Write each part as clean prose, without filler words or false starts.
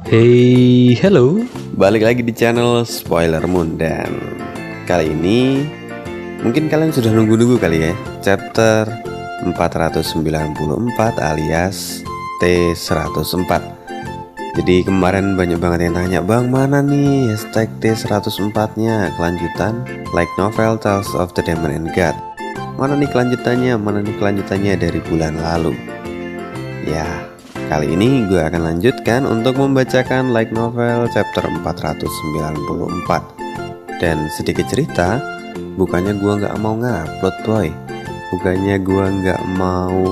Hey, hello, balik lagi di channel Spoiler Moon. Dan kali ini mungkin kalian sudah nunggu-nunggu kali ya, chapter 494 alias T104. Jadi kemarin banyak banget yang tanya, "Bang, mana nih hashtag T104 nya kelanjutan Light Novel Tales of the Demon and God? Mana nih kelanjutannya dari bulan lalu?" Ya, kali ini gue akan lanjutkan untuk membacakan light novel chapter 494. Dan sedikit cerita, bukannya gue gak mau ngupload boy, bukannya gue gak mau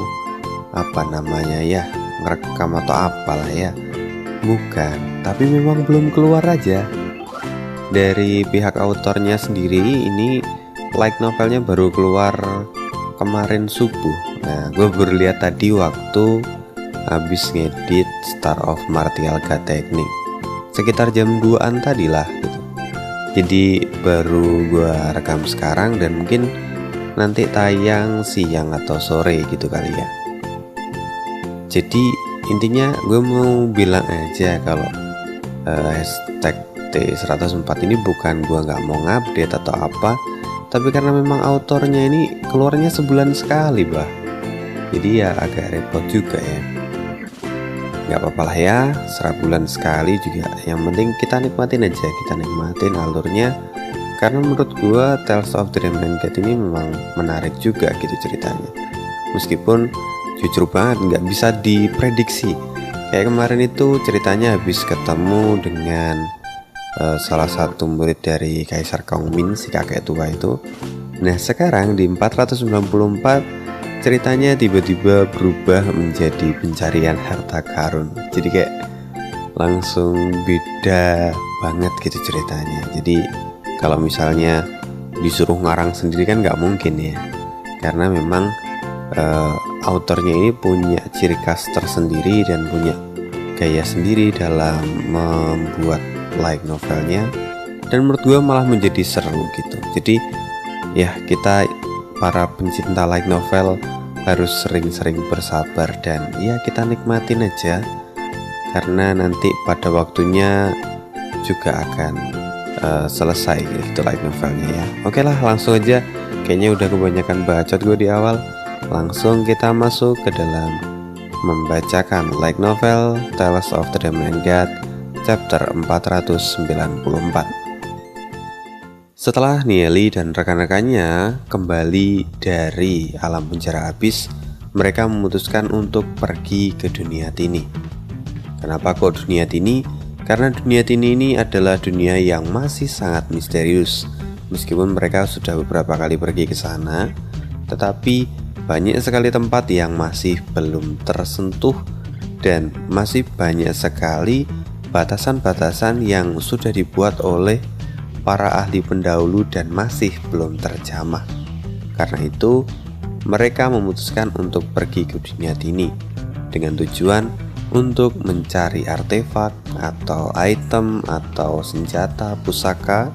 ngerekam atau apalah ya, bukan, tapi memang belum keluar aja. Dari pihak autornya sendiri, ini light novelnya baru keluar kemarin subuh. Nah, gue baru lihat tadi waktu habis ngedit Star of Martial God Technique, sekitar jam 2an tadi lah gitu. Jadi baru gue rekam sekarang dan mungkin nanti tayang siang atau sore gitu kali ya. Jadi intinya gue mau bilang aja kalau hashtag T104 ini bukan gue gak mau ngupdate atau apa, tapi karena memang autornya ini keluarnya sebulan sekali bah. Jadi ya agak repot juga ya. Gak apa-apa lah ya, serabulan sekali juga. Yang penting kita nikmatin aja, kita nikmatin alurnya. Karena menurut gua Tales of the Demon and God ini memang menarik juga gitu ceritanya. Meskipun jujur banget gak bisa diprediksi. Kayak kemarin itu ceritanya habis ketemu dengan salah satu murid dari Kaisar Kongmin, si kakek tua itu. Nah sekarang di 494 ceritanya tiba-tiba berubah menjadi pencarian harta karun. Jadi kayak langsung beda banget gitu ceritanya. Jadi kalau misalnya disuruh ngarang sendiri kan nggak mungkin ya, karena memang autornya ini punya ciri khas tersendiri dan punya gaya sendiri dalam membuat light novelnya. Dan menurut gue malah menjadi seru gitu. Jadi ya kita para pencinta light novel harus sering-sering bersabar dan ya kita nikmatin aja, karena nanti pada waktunya juga akan selesai gitu light novelnya ya. Oke lah, langsung aja, kayaknya udah kebanyakan bacot gue di awal. Langsung kita masuk ke dalam membacakan light novel Tales of the Demon and God chapter 494. Setelah Nieli dan rekan-rekannya kembali dari alam penjara abis, mereka memutuskan untuk pergi ke dunia Tini. Kenapa kok dunia Tini? Karena dunia Tini ini adalah dunia yang masih sangat misterius. Meskipun mereka sudah beberapa kali pergi ke sana, tetapi banyak sekali tempat yang masih belum tersentuh dan masih banyak sekali batasan-batasan yang sudah dibuat oleh para ahli pendahulu dan masih belum terjamah. Karena itu mereka memutuskan untuk pergi ke dunia Tini dengan tujuan untuk mencari artefak atau item atau senjata pusaka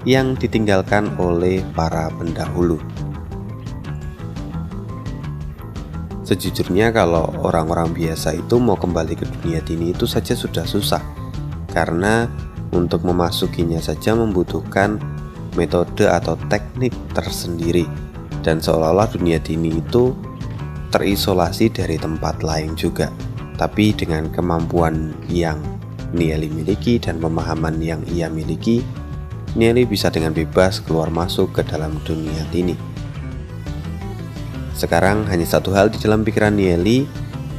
yang ditinggalkan oleh para pendahulu. Sejujurnya kalau orang-orang biasa itu mau kembali ke dunia Tini itu saja sudah susah, karena untuk memasukinya saja membutuhkan metode atau teknik tersendiri. Dan seolah-olah dunia Tini itu terisolasi dari tempat lain juga. Tapi dengan kemampuan yang Nieli miliki dan pemahaman yang ia miliki, Nieli bisa dengan bebas keluar masuk ke dalam dunia Tini. Sekarang hanya satu hal di dalam pikiran Nieli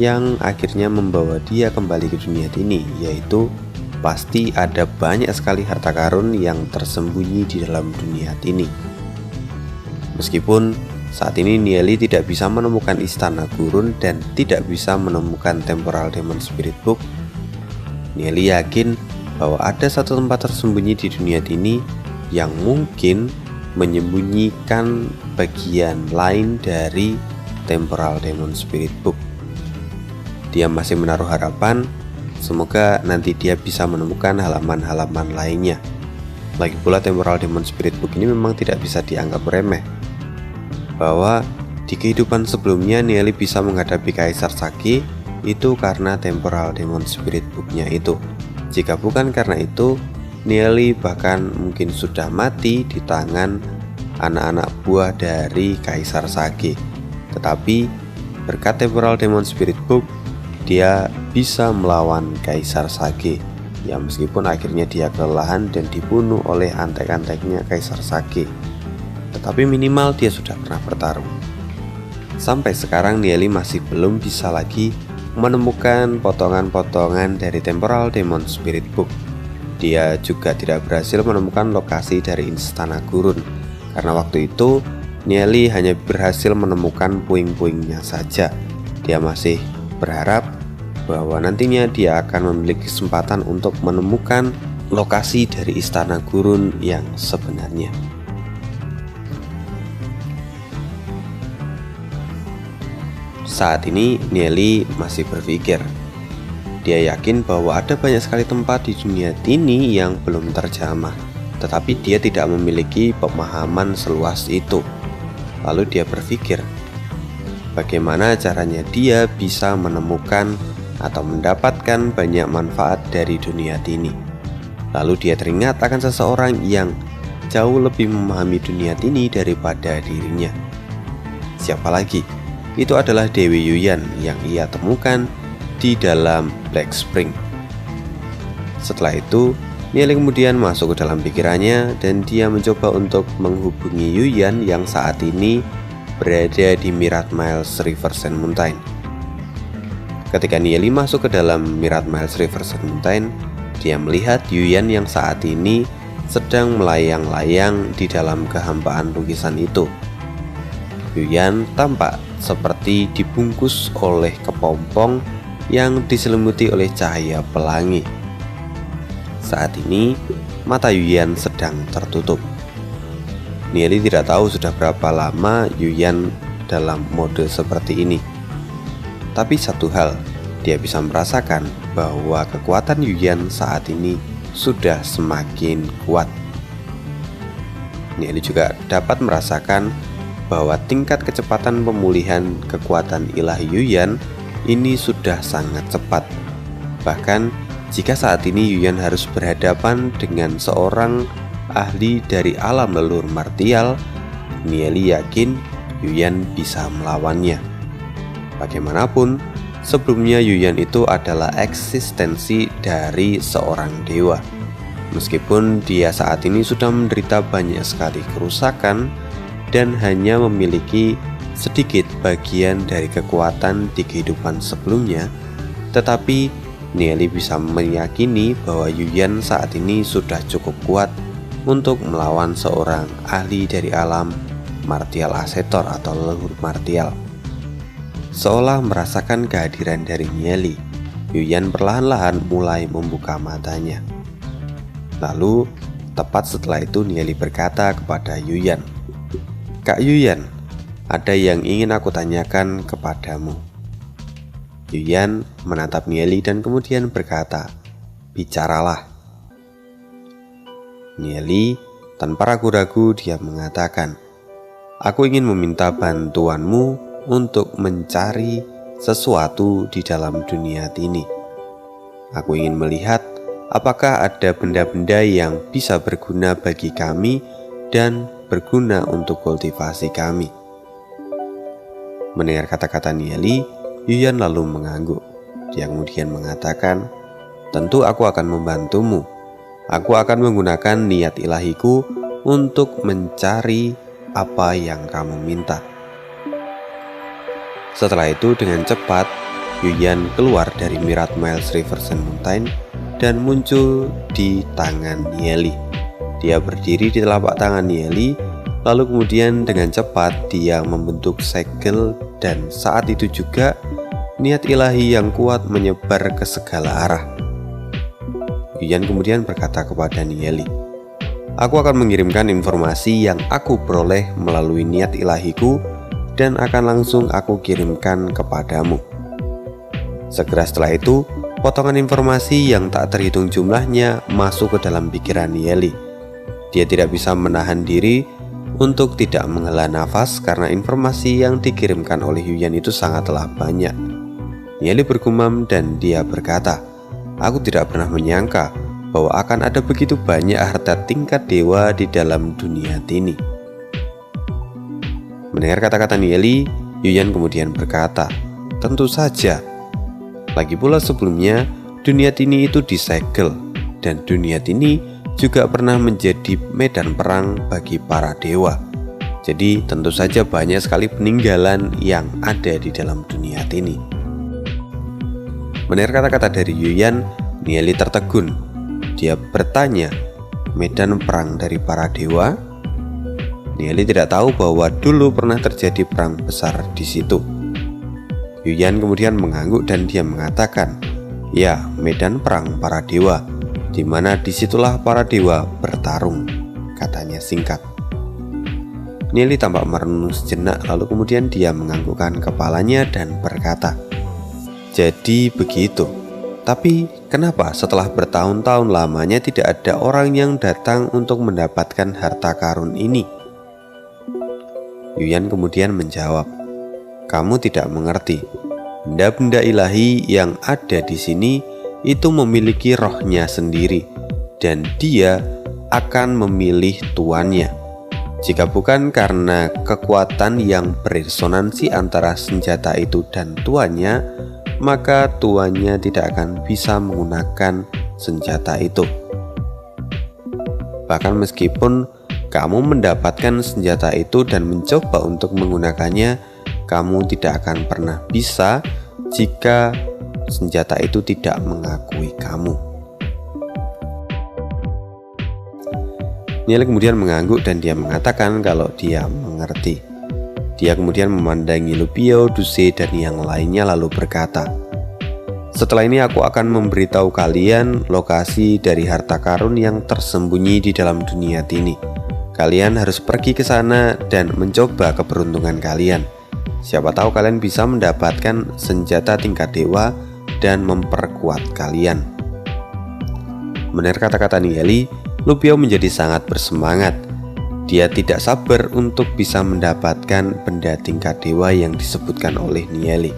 yang akhirnya membawa dia kembali ke dunia Tini, yaitu pasti ada banyak sekali harta karun yang tersembunyi di dalam dunia Tini. Meskipun saat ini Nieli tidak bisa menemukan istana gurun dan tidak bisa menemukan Temporal Demon Spirit Book, Nieli yakin bahwa ada satu tempat tersembunyi di dunia Tini yang mungkin menyembunyikan bagian lain dari Temporal Demon Spirit Book. Dia masih menaruh harapan semoga nanti dia bisa menemukan halaman-halaman lainnya. Lagi pula Temporal Demon Spirit Book ini memang tidak bisa dianggap remeh, bahwa Di kehidupan sebelumnya Nieli bisa menghadapi Kaisar Saki itu karena temporal demon spirit book-nya itu. Jika bukan karena itu, Nieli bahkan mungkin sudah mati di tangan anak-anak buah dari Kaisar Saki. Tetapi berkat temporal demon spirit book, dia bisa melawan Kaisar Saki. Ya meskipun akhirnya dia kelelahan dan dibunuh oleh antek-anteknya Kaisar Saki, tetapi minimal dia sudah pernah bertarung. Sampai sekarang Nieli masih belum bisa lagi menemukan potongan-potongan dari temporal demon spirit book. Dia juga tidak berhasil menemukan lokasi dari Istana Gurun, karena waktu itu Nieli hanya berhasil menemukan puing-puingnya saja. Dia masih berharap bahwa nantinya dia akan memiliki kesempatan untuk menemukan lokasi dari Istana Gurun yang sebenarnya. Saat ini Nieli masih berpikir. Dia yakin bahwa ada banyak sekali tempat di dunia ini yang belum terjamah, tetapi dia tidak memiliki pemahaman seluas itu. Lalu dia berpikir, bagaimana caranya dia bisa menemukan atau mendapatkan banyak manfaat dari dunia ini. Lalu dia teringat akan seseorang yang jauh lebih memahami dunia ini daripada dirinya. Siapa lagi? Itu adalah Dewi Yuyan yang ia temukan di dalam Black Spring. Setelah itu, Nieli kemudian masuk ke dalam pikirannya dan dia mencoba untuk menghubungi Yuyan yang saat ini berada di Myriad Miles River Sand Mountain. Ketika Nieli masuk ke dalam Myriad Miles River Sand Mountain, dia melihat Yuyan yang saat ini sedang melayang-layang di dalam kehampaan lukisan itu. Yuyan tampak seperti dibungkus oleh kepompong yang diselimuti oleh cahaya pelangi. Saat ini, mata Yuyan sedang tertutup. Nieli tidak tahu sudah berapa lama Yuyan dalam mode seperti ini. Tapi satu hal, dia bisa merasakan bahwa kekuatan Yuyan saat ini sudah semakin kuat. Nieli juga dapat merasakan bahwa tingkat kecepatan pemulihan kekuatan ilahi Yuyan ini sudah sangat cepat. Bahkan jika saat ini Yuyan harus berhadapan dengan seorang ahli dari alam leluhur martial, Nieli yakin Yuyan bisa melawannya. Bagaimanapun, sebelumnya Yuyan itu adalah eksistensi dari seorang dewa. Meskipun dia saat ini sudah menderita banyak sekali kerusakan dan hanya memiliki sedikit bagian dari kekuatan di kehidupan sebelumnya, tetapi Nieli bisa meyakini bahwa Yuyan saat ini sudah cukup kuat untuk melawan seorang ahli dari alam martial Asetor atau leluhur martial. Seolah merasakan kehadiran dari Nieli, Yuyan perlahan-lahan mulai membuka matanya. Lalu, tepat setelah itu Nieli berkata kepada Yuyan, "Kak Yuyan, ada yang ingin aku tanyakan kepadamu." Yuyan menatap Nieli dan kemudian berkata, "Bicaralah." Nieli tanpa ragu-ragu dia mengatakan, "Aku ingin meminta bantuanmu untuk mencari sesuatu di dalam dunia ini. Aku ingin melihat apakah ada benda-benda yang bisa berguna bagi kami dan berguna untuk kultivasi kami." Mendengar kata-kata Nieli, Yuyan lalu mengangguk. Dia kemudian mengatakan, "Tentu aku akan membantumu. Aku akan menggunakan niat ilahiku untuk mencari apa yang kamu minta." Setelah itu dengan cepat Yuyan keluar dari Myriad Miles River Sand Mountain dan muncul di tangan Nieli. Dia berdiri di telapak tangan Nieli, lalu kemudian dengan cepat dia membentuk segel, dan saat itu juga niat ilahi yang kuat menyebar ke segala arah. Yuyan kemudian berkata kepada Nieli, "Aku akan mengirimkan informasi yang aku peroleh melalui niat ilahiku dan akan langsung aku kirimkan kepadamu." Segera setelah itu, potongan informasi yang tak terhitung jumlahnya masuk ke dalam pikiran Nieli. Dia tidak bisa menahan diri untuk tidak menghela nafas karena informasi yang dikirimkan oleh Yuyan itu sangatlah banyak. Nieli bergumam dan dia berkata, "Aku tidak pernah menyangka bahwa akan ada begitu banyak harta tingkat dewa di dalam dunia Tini." Mendengar kata-kata Nieli, Yuyan kemudian berkata, "Tentu saja. Lagi pula sebelumnya, dunia Tini itu disegel, dan dunia Tini juga pernah menjadi medan perang bagi para dewa. Jadi tentu saja banyak sekali peninggalan yang ada di dalam dunia Tini." Mendengar kata-kata dari Yuyan, Nieli tertegun. Dia bertanya, "Medan perang dari para dewa?" Nieli tidak tahu bahwa dulu pernah terjadi perang besar di situ. Yuyan kemudian mengangguk dan dia mengatakan, "Ya, medan perang para dewa, di mana disitulah para dewa bertarung," katanya singkat. Nieli tampak merenung sejenak, lalu kemudian dia menganggukkan kepalanya dan berkata, "Jadi begitu. Tapi kenapa setelah bertahun-tahun lamanya tidak ada orang yang datang untuk mendapatkan harta karun ini?" Yuyan kemudian menjawab, "Kamu tidak mengerti. Benda-benda ilahi yang ada di sini itu memiliki rohnya sendiri, dan dia akan memilih tuannya. Jika bukan karena kekuatan yang beresonansi antara senjata itu dan tuannya, maka tuannya tidak akan bisa menggunakan senjata itu. Bahkan meskipun kamu mendapatkan senjata itu dan mencoba untuk menggunakannya, kamu tidak akan pernah bisa jika senjata itu tidak mengakui kamu." Nieli kemudian mengangguk dan dia mengatakan kalau dia mengerti. Dia kemudian memandangi Lu Biao, Du Ze, dan yang lainnya lalu berkata, "Setelah ini aku akan memberitahu kalian lokasi dari harta karun yang tersembunyi di dalam dunia Tini. Kalian harus pergi ke sana dan mencoba keberuntungan kalian. Siapa tahu kalian bisa mendapatkan senjata tingkat dewa dan memperkuat kalian." Mendengar kata-kata Nieli, Lu Biao menjadi sangat bersemangat. Dia tidak sabar untuk bisa mendapatkan benda tingkat dewa yang disebutkan oleh Nieli.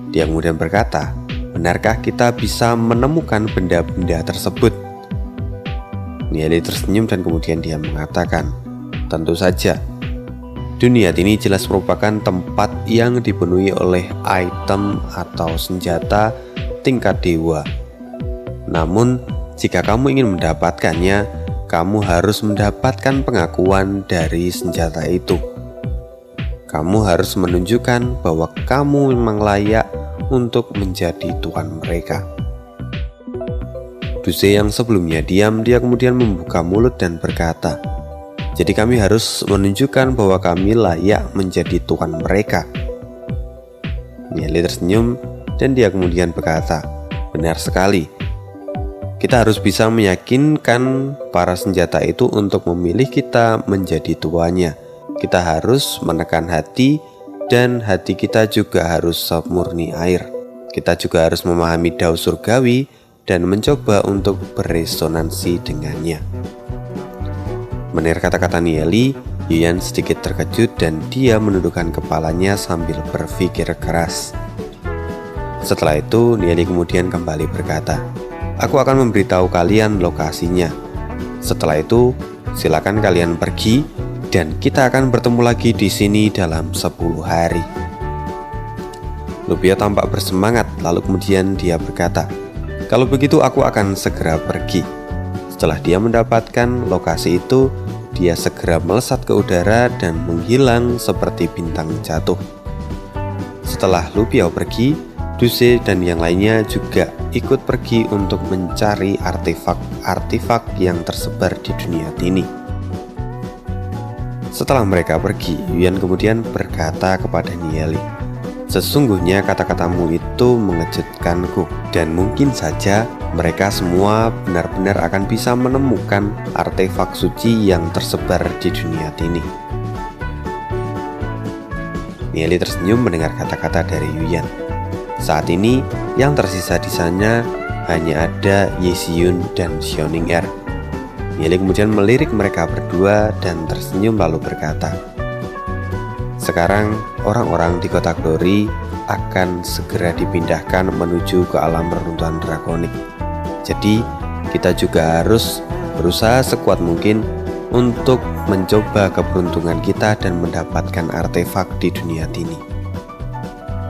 Dia kemudian berkata, "Benarkah kita bisa menemukan benda-benda tersebut?" Nieli tersenyum dan kemudian dia mengatakan, "Tentu saja. Dunia ini jelas merupakan tempat yang dipenuhi oleh item atau senjata tingkat dewa. Namun, jika kamu ingin mendapatkannya, kamu harus mendapatkan pengakuan dari senjata itu. Kamu harus menunjukkan bahwa kamu memang layak untuk menjadi tuan mereka." Du Ze yang sebelumnya diam, dia kemudian membuka mulut dan berkata, "Jadi kami harus menunjukkan bahwa kami layak menjadi tuan mereka." Nieli tersenyum dan dia kemudian berkata, "Benar sekali. Kita harus bisa meyakinkan para senjata itu untuk memilih kita menjadi tuannya. Kita harus menekan hati, dan hati kita juga harus semurni air. Kita juga harus memahami dao surgawi dan mencoba untuk beresonansi dengannya." Mendengar kata-kata Nieli, Yuyan sedikit terkejut dan dia menundukkan kepalanya sambil berpikir keras. Setelah itu, Nieli kemudian kembali berkata, "Aku akan memberitahu kalian lokasinya. Setelah itu, silakan kalian pergi dan kita akan bertemu lagi di sini dalam 10 hari." Lu Biao tampak bersemangat, lalu kemudian dia berkata, "Kalau begitu aku akan segera pergi." Setelah dia mendapatkan lokasi itu, dia segera melesat ke udara dan menghilang seperti bintang jatuh. Setelah Lu Biao pergi, Du Ze dan yang lainnya juga ikut pergi untuk mencari artefak-artefak yang tersebar di dunia Tini. Setelah mereka pergi, Yuyan kemudian berkata kepada Nieli, "Sesungguhnya kata-katamu itu mengejutkanku, dan mungkin saja mereka semua benar-benar akan bisa menemukan artefak suci yang tersebar di dunia Tini." Nieli tersenyum mendengar kata-kata dari Yuyan. Saat ini yang tersisa di sana hanya ada Ye Xiyun dan Xiaoning Er. Nieli kemudian melirik mereka berdua dan tersenyum lalu berkata, "Sekarang orang-orang di kota Glory akan segera dipindahkan menuju ke alam reruntuhan drakonik. Jadi kita juga harus berusaha sekuat mungkin untuk mencoba keberuntungan kita dan mendapatkan artefak di dunia Tini."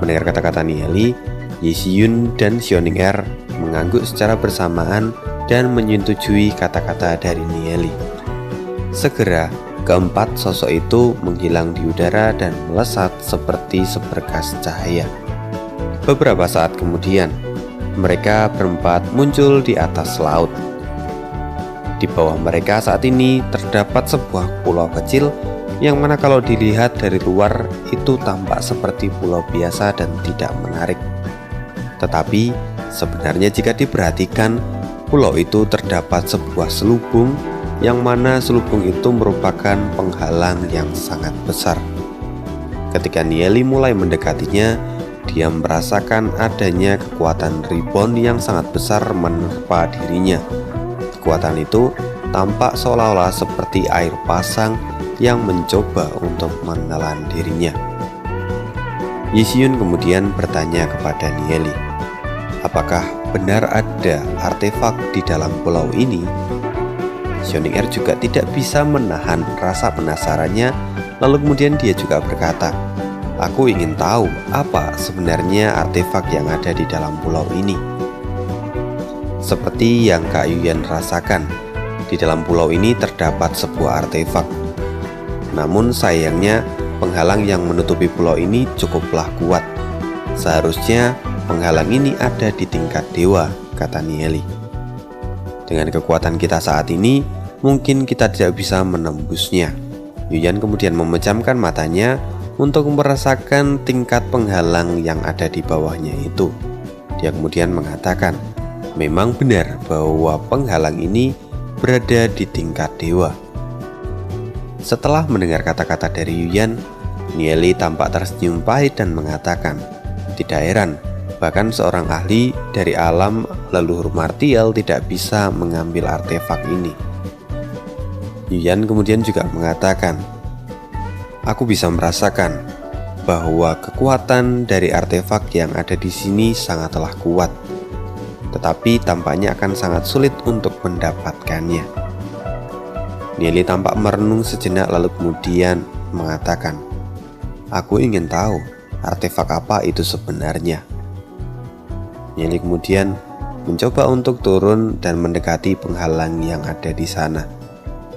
Mendengar kata-kata Nieli, Yixun dan Xiongning mengangguk secara bersamaan dan menyetujui kata-kata dari Nieli. Segera, keempat sosok itu menghilang di udara dan melesat seperti seberkas cahaya. Beberapa saat kemudian, mereka berempat muncul di atas laut. Di bawah mereka saat ini terdapat sebuah pulau kecil yang mana kalau dilihat dari luar itu tampak seperti pulau biasa dan tidak menarik. Tetapi sebenarnya jika diperhatikan, pulau itu terdapat sebuah selubung yang mana selubung itu merupakan penghalang yang sangat besar. Ketika Nieli mulai mendekatinya, dia merasakan adanya kekuatan rebound yang sangat besar menerpa dirinya. Kekuatan itu tampak seolah-olah seperti air pasang yang mencoba untuk menelan dirinya. Yixun kemudian bertanya kepada Nieli, "Apakah benar ada artefak di dalam pulau ini?" Xiongning juga tidak bisa menahan rasa penasarannya, lalu kemudian dia juga berkata, "Aku ingin tahu apa sebenarnya artefak yang ada di dalam pulau ini." Seperti yang Kak Yuyan rasakan, di dalam pulau ini terdapat sebuah artefak. Namun sayangnya penghalang yang menutupi pulau ini cukuplah kuat. Seharusnya penghalang ini ada di tingkat dewa, kata Nieli. Dengan kekuatan kita saat ini, mungkin kita tidak bisa menembusnya. Yuyan kemudian memejamkan matanya untuk merasakan tingkat penghalang yang ada di bawahnya itu. Dia kemudian mengatakan, memang benar bahwa penghalang ini berada di tingkat dewa. Setelah mendengar kata-kata dari Yuyan, Nieli tampak tersenyum pahit dan mengatakan, tidak heran, bahkan seorang ahli dari alam leluhur martial tidak bisa mengambil artefak ini. Yuyan kemudian juga mengatakan, aku bisa merasakan bahwa kekuatan dari artefak yang ada di sini sangatlah kuat, tetapi tampaknya akan sangat sulit untuk mendapatkannya. Nieli tampak merenung sejenak lalu kemudian mengatakan, aku ingin tahu artefak apa itu sebenarnya. Nieli kemudian mencoba untuk turun dan mendekati penghalang yang ada di sana.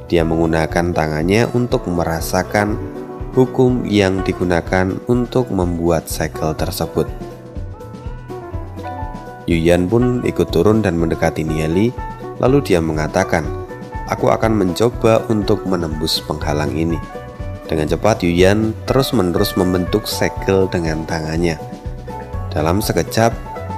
Dia menggunakan tangannya untuk merasakan hukum yang digunakan untuk membuat segel tersebut. Yuyan pun ikut turun dan mendekati Nieli, lalu dia mengatakan, aku akan mencoba untuk menembus penghalang ini. Dengan cepat Yuyan terus-menerus membentuk segel dengan tangannya. Dalam sekejap,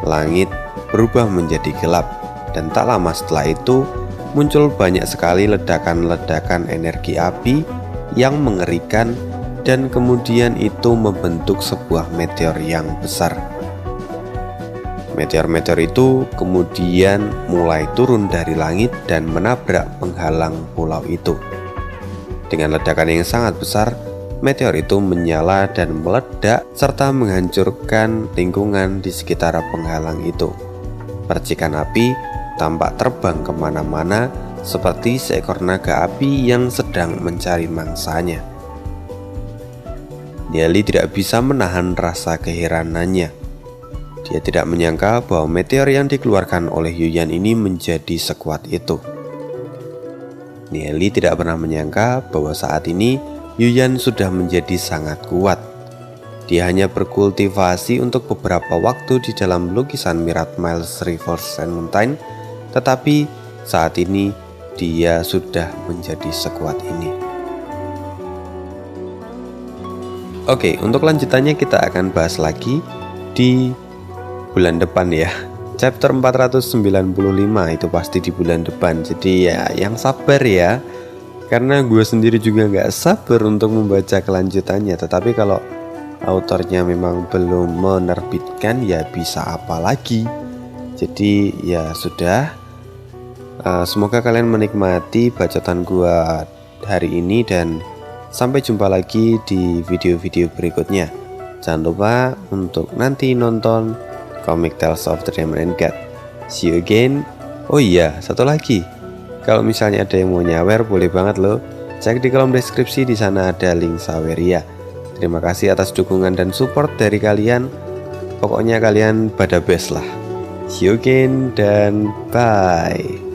langit berubah menjadi gelap, dan tak lama setelah itu muncul banyak sekali ledakan-ledakan energi api yang mengerikan, dan kemudian itu membentuk sebuah meteor yang besar. Meteor-meteor itu kemudian mulai turun dari langit dan menabrak penghalang pulau itu. Dengan ledakan yang sangat besar, meteor itu menyala dan meledak serta menghancurkan lingkungan di sekitar penghalang itu. Percikan api tampak terbang kemana-mana seperti seekor naga api yang sedang mencari mangsanya. Nieli tidak bisa menahan rasa keheranannya. Dia tidak menyangka bahwa meteor yang dikeluarkan oleh Yuyan ini menjadi sekuat itu. Nieli tidak pernah menyangka bahwa saat ini Yuyan sudah menjadi sangat kuat. Dia hanya berkultivasi untuk beberapa waktu di dalam lukisan Mirat Miles Rivers and Mountain, tetapi saat ini dia sudah menjadi sekuat ini. Oke, untuk lanjutannya kita akan bahas lagi di bulan depan ya. Chapter 495 itu pasti di bulan depan. Jadi ya yang sabar ya, karena gue sendiri juga gak sabar untuk membaca kelanjutannya. Tetapi kalau autornya memang belum menerbitkan, ya bisa apa lagi. Jadi ya sudah, Semoga kalian menikmati bacotan gua hari ini dan sampai jumpa lagi di video-video berikutnya. Jangan lupa untuk nanti nonton Comic Tales of the Diamond and God. See you again. Oh iya, satu lagi. Kalau misalnya ada yang mau nyawer, boleh banget loh. Cek di kolom deskripsi, di sana ada link Saweria. Terima kasih atas dukungan dan support dari kalian. Pokoknya kalian pada best lah. See you again dan bye.